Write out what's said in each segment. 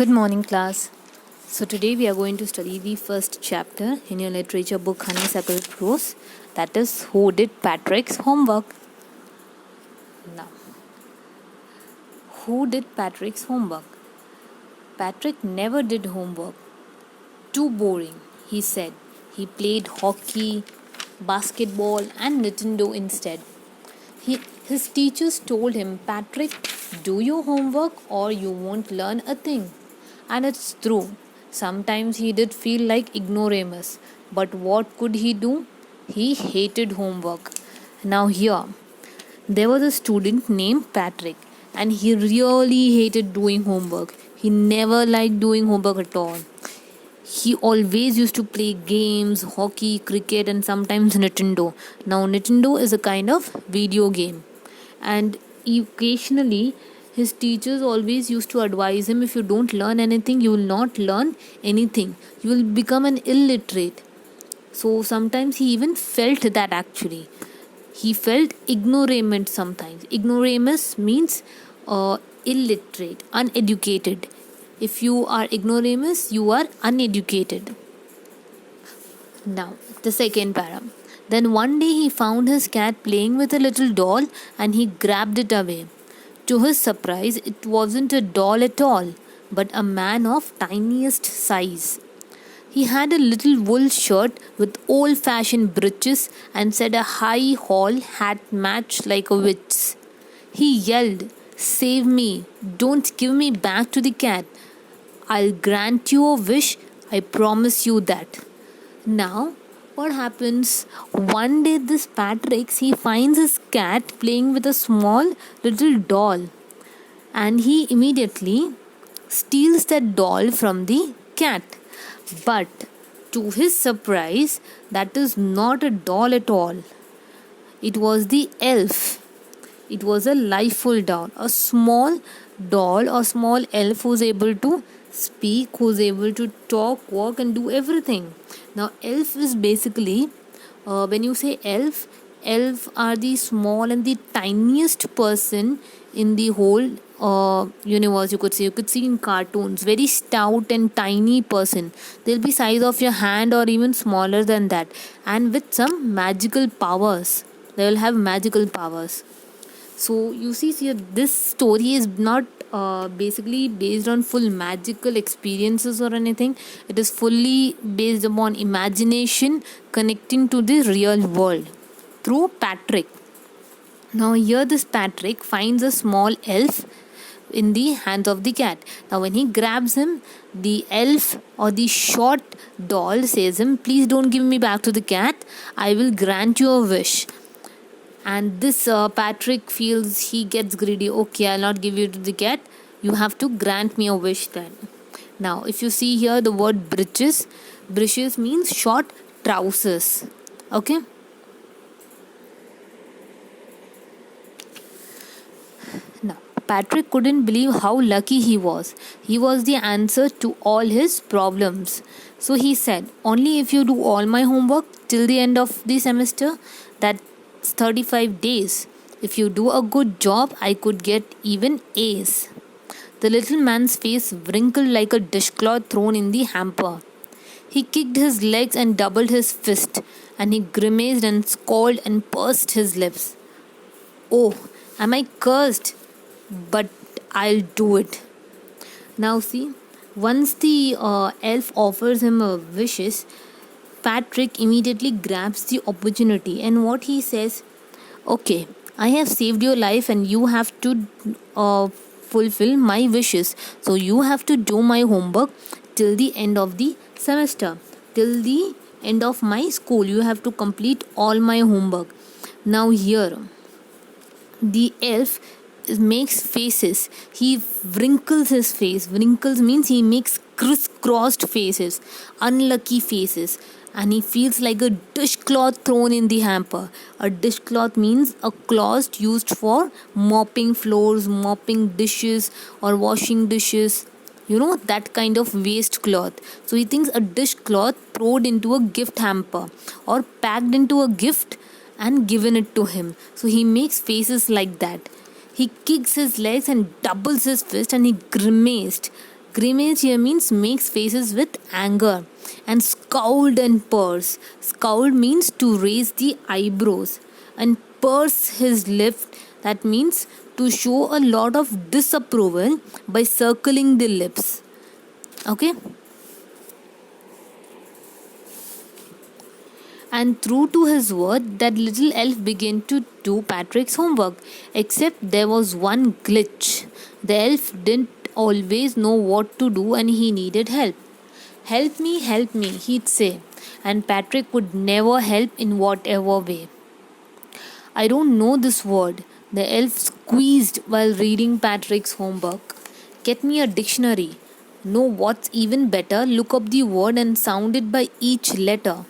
Good morning, class. So, today we are going to study the first chapter in your literature book Honeysuckle Prose, that is, Who Did Patrick's Homework? Now, who did Patrick's homework? Patrick never did homework. Too boring, he said. He played hockey, basketball, and Nintendo instead. His teachers told him, Patrick, do your homework or you won't learn a thing. And it's true. Sometimes he did feel like ignoramus. But what could he do? He hated homework. Now here, there was a student named Patrick and he really hated doing homework. He never liked doing homework at all. He always used to play games, hockey, cricket, and sometimes Nintendo. Now, Nintendo is a kind of video game. And occasionally, his teachers always used to advise him, if you don't learn anything, you will not learn anything. You will become an illiterate. So, sometimes he even felt that actually. He felt ignoramus sometimes. Ignoramus means illiterate, uneducated. If you are ignoramus, you are uneducated. Now, the second para. Then one day he found his cat playing with a little doll and he grabbed it away. To his surprise, it wasn't a doll at all, but a man of tiniest size. He had a little wool shirt with old-fashioned breeches and said a high hall hat matched like a witch's. He yelled, "Save me! Don't give me back to the cat! I'll grant you a wish, I promise you that." Now, what happens? One day this Patrick, he finds his cat playing with a small little doll. And he immediately steals that doll from the cat. But to his surprise, that is not a doll at all. It was the elf. It was a liveful doll. A small doll or small elf who's able to speak, who's able to talk, walk, and do everything. Now, elf is basically, when you say elf are the small and the tiniest person in the whole universe. You could see in cartoons, very stout and tiny person. They'll be size of your hand or even smaller than that, and with some magical powers. They will have magical powers. So you see here, this story is not basically based on full magical experiences or anything. It is fully based upon imagination connecting to the real world through Patrick. Now here this Patrick finds a small elf in the hands of the cat. Now when he grabs him, the elf or the short doll says him, "Please don't give me back to the cat. I will grant you a wish." And this Patrick feels, he gets greedy. Okay, I'll not give you to the cat. You have to grant me a wish then. Now, if you see here the word breeches, breeches means short trousers. Okay. Now, Patrick couldn't believe how lucky he was. He was the answer to all his problems. So he said, "Only if you do all my homework till the end of the semester, that's 35 days. If you do a good job, I could get even A's." The little man's face wrinkled like a dishcloth thrown in the hamper. He kicked his legs and doubled his fist, and he grimaced and scowled and pursed his lips. "Oh, am I cursed? But I'll do it." Now see, once the elf offers him wishes, Patrick immediately grabs the opportunity, and what he says, "Okay, I have saved your life and you have to fulfill my wishes. So you have to do my homework till the end of the semester, till the end of my school. You have to complete all my homework." Now here, the elf makes faces. He wrinkles his face. Wrinkles means he makes crisscrossed faces, unlucky faces, and he feels like a dishcloth thrown in the hamper. A dishcloth means a cloth used for mopping floors, mopping dishes, or washing dishes. That kind of waste cloth. So he thinks a dishcloth thrown into a gift hamper or packed into a gift and given it to him. So he makes faces like that. He kicks his legs and doubles his fist and he grimaced. Grimace here means makes faces with anger. And scowled and purse. Scowled means to raise the eyebrows. And purse his lips, that means to show a lot of disapproval by circling the lips. Okay? And true to his word, that little elf began to do Patrick's homework. Except there was one glitch. The elf didn't always know what to do and he needed help. Help me, he'd say. And Patrick would never help in whatever way. I don't know this word. The elf squeezed while reading Patrick's homework. Get me a dictionary. Know what's even better? Look up the word and sound it by each letter.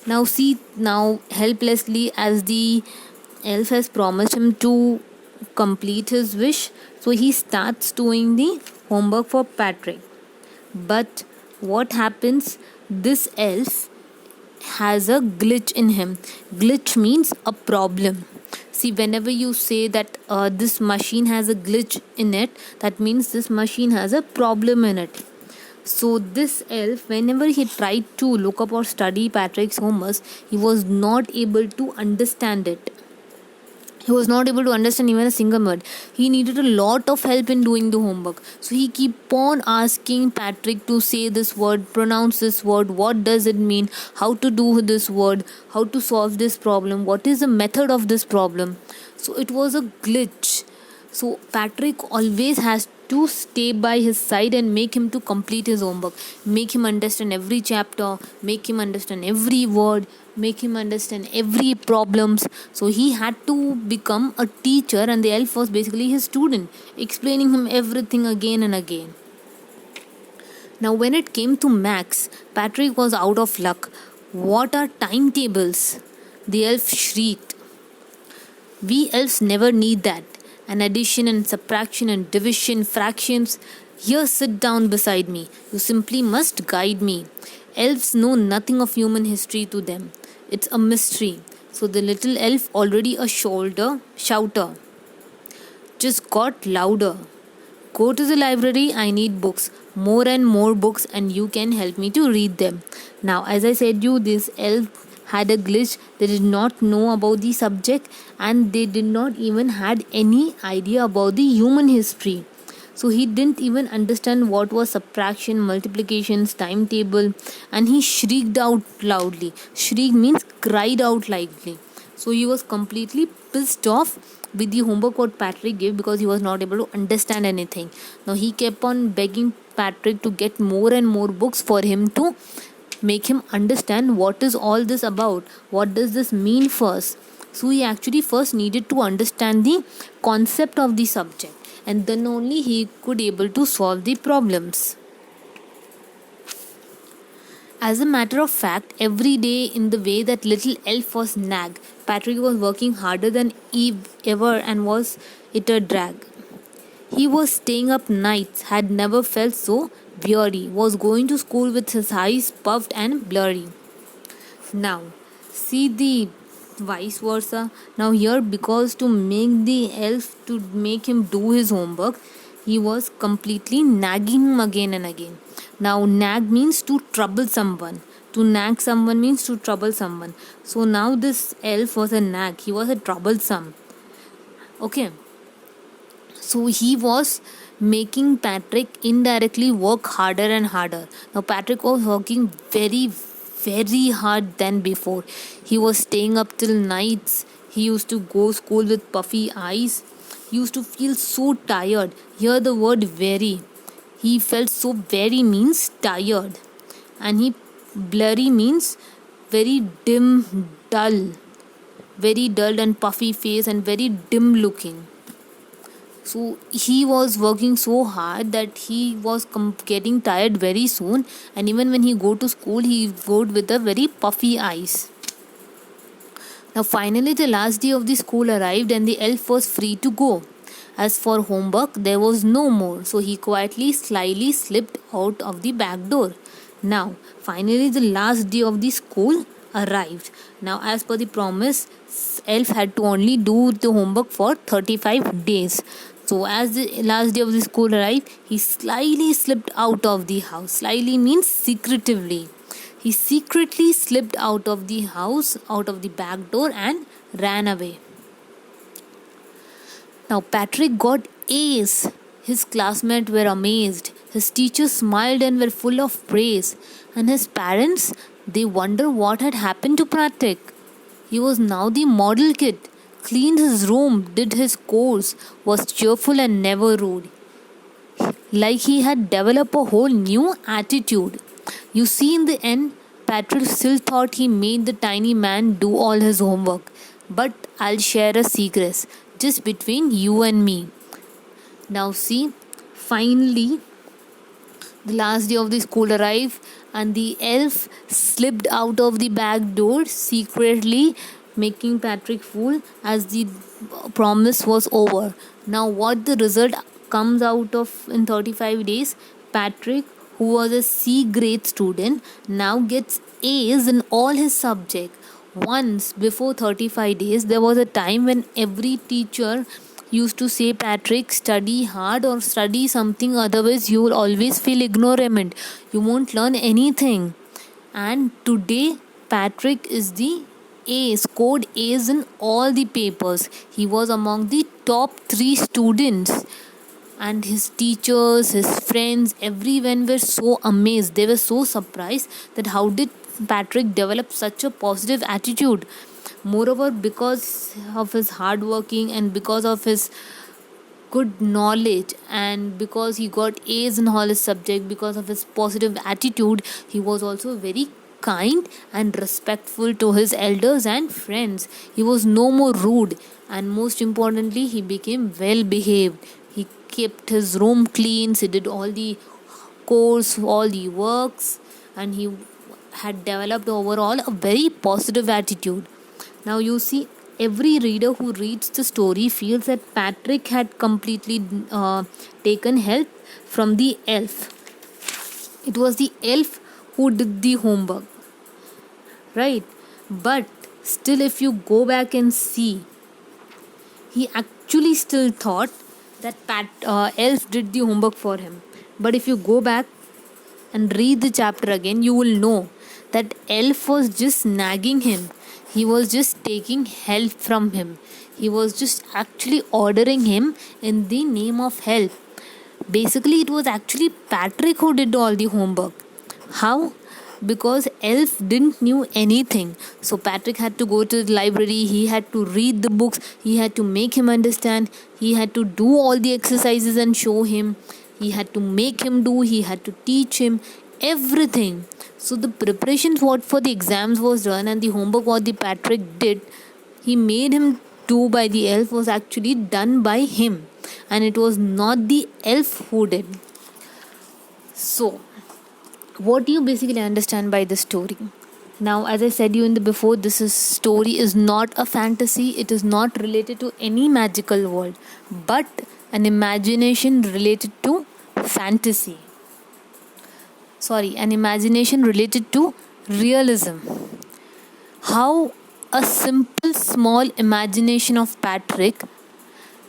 Now helplessly, as the elf has promised him to complete his wish, so he starts doing the homework for Patrick. But what happens? This elf has a glitch in him. Glitch means a problem. See, whenever you say that this machine has a glitch in it, that means this machine has a problem in it. So this elf, whenever he tried to look up or study Patrick's homework, he was not able to understand it. He was not able to understand even a single word. He needed a lot of help in doing the homework. So he keep on asking Patrick to say this word, pronounce this word, what does it mean, how to do this word, how to solve this problem, what is the method of this problem. So it was a glitch. So Patrick always has to stay by his side and make him to complete his homework. Make him understand every chapter, make him understand every word, make him understand every problems. So he had to become a teacher and the elf was basically his student, explaining him everything again and again. Now when it came to Max, Patrick was out of luck. What are timetables? The elf shrieked. We elves never need that. And addition and subtraction and division, fractions. Here, sit down beside me. You simply must guide me. Elves know nothing of human history to them. It's a mystery. So the little elf, already a shouter, just got louder. Go to the library, I need books. More and more books, and you can help me to read them. Now, as I said you, this elf had a glitch. They did not know about the subject and they did not even had any idea about the human history. So he didn't even understand what was subtraction, multiplications, timetable, and he shrieked out loudly. Shriek means cried out loudly. So he was completely pissed off with the homework what Patrick gave because he was not able to understand anything. Now he kept on begging Patrick to get more and more books for him to make him understand what is all this about, what does this mean first. So he actually first needed to understand the concept of the subject and then only he could able to solve the problems. As a matter of fact, every day in the way that little elf was nagged, Patrick was working harder than ever and was it a drag. He was staying up nights, had never felt so weary, was going to school with his eyes puffed and blurry. Now, see the vice versa. Now here, because to make the elf to make him do his homework, he was completely nagging him again and again. Now nag means to trouble someone. To nag someone means to trouble someone. So now this elf was a nag. He was a troublesome. Okay. So he was making Patrick indirectly work harder and harder. Now Patrick was working very, very hard than before. He was staying up till nights. He used to go school with puffy eyes. He used to feel so tired. Here the word very. He felt so very means tired. And he blurry means very dim, dull. Very dull and puffy face and very dim looking. So he was working so hard that he was getting tired very soon, and even when he go to school he would with a very puffy eyes. Now finally the last day of the school arrived and the elf was free to go. As for homework, there was no more, so he quietly, slyly slipped out of the back door. Now finally the last day of the school arrived. Now as per the promise, elf had to only do the homework for 35 days. So as the last day of the school arrived, he slyly slipped out of the house. Slyly means secretively. He secretly slipped out of the house, out of the back door, and ran away. Now Patrick got A's. His classmates were amazed. His teachers smiled and were full of praise. And his parents, they wondered what had happened to Patrick. He was now the model kid, cleaned his room, did his chores, was cheerful and never rude. Like he had developed a whole new attitude. You see, in the end, Patrick still thought he made the tiny man do all his homework. But I'll share a secret just between you and me. Now see, finally, the last day of the school arrived and the elf slipped out of the back door secretly, making Patrick fool as the promise was over. Now what the result comes out of in 35 days, Patrick, who was a C grade student, now gets A's in all his subjects. Once before 35 days, there was a time when every teacher used to say, Patrick, study hard or study something, otherwise you will always feel ignorant. You won't learn anything. And today, Patrick is the A, scored A's in all the papers. He was among the top 3 students. And his teachers, his friends, everyone were so amazed. They were so surprised that how did Patrick develop such a positive attitude. Moreover, because of his hard working and because of his good knowledge and because he got A's in all his subjects, because of his positive attitude, he was also very kind and respectful to his elders and friends. He was no more rude, and most importantly, he became well behaved. He kept his room clean, he did all the chores, all the works, and he had developed overall a very positive attitude. Now you see, every reader who reads the story feels that Patrick had completely taken help from the elf. It was the elf who did the homework, right? But still, if you go back and see, he actually still thought that elf did the homework for him. But if you go back and read the chapter again, you will know that elf was just nagging him. He was just taking help from him. He was just actually ordering him in the name of help. Basically, it was actually Patrick who did all the homework. How? Because elf didn't knew anything. So Patrick had to go to the library. He had to read the books. He had to make him understand. He had to do all the exercises and show him. He had to make him do. He had to teach him everything. So the preparations what for the exams was done, and the homework what the Patrick did, he made him do by the elf, was actually done by him, and it was not the elf who did. So what do you basically understand by this story? Now, as I said you in the before, story is not a fantasy. It is not related to any magical world, but an imagination related to fantasy. An imagination related to realism. How a simple small imagination of Patrick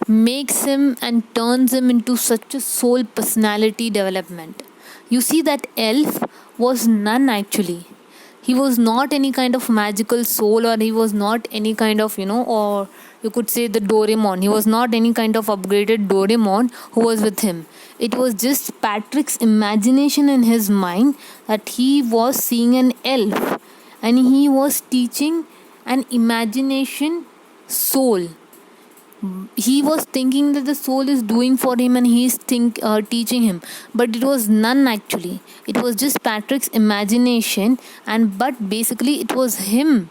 makes him and turns him into such a soul personality development. You see, that elf was none actually. He was not any kind of magical soul, or he was not any kind of, or you could say the Doraemon. He was not any kind of upgraded Doraemon who was with him. It was just Patrick's imagination in his mind that he was seeing an elf and he was teaching an imagination soul. He was thinking that the soul is doing for him and he is teaching him, but it was none actually. It was just Patrick's imagination, but basically it was him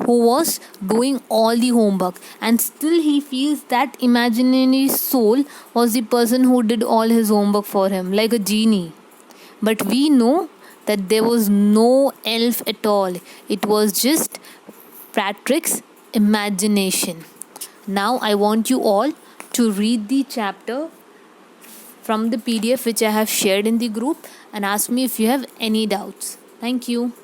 who was doing all the homework, and still he feels that imaginary soul was the person who did all his homework for him, like a genie. But we know that there was no elf at all. It was just Patrick's imagination. Now I want you all to read the chapter from the PDF which I have shared in the group and ask me if you have any doubts. Thank you.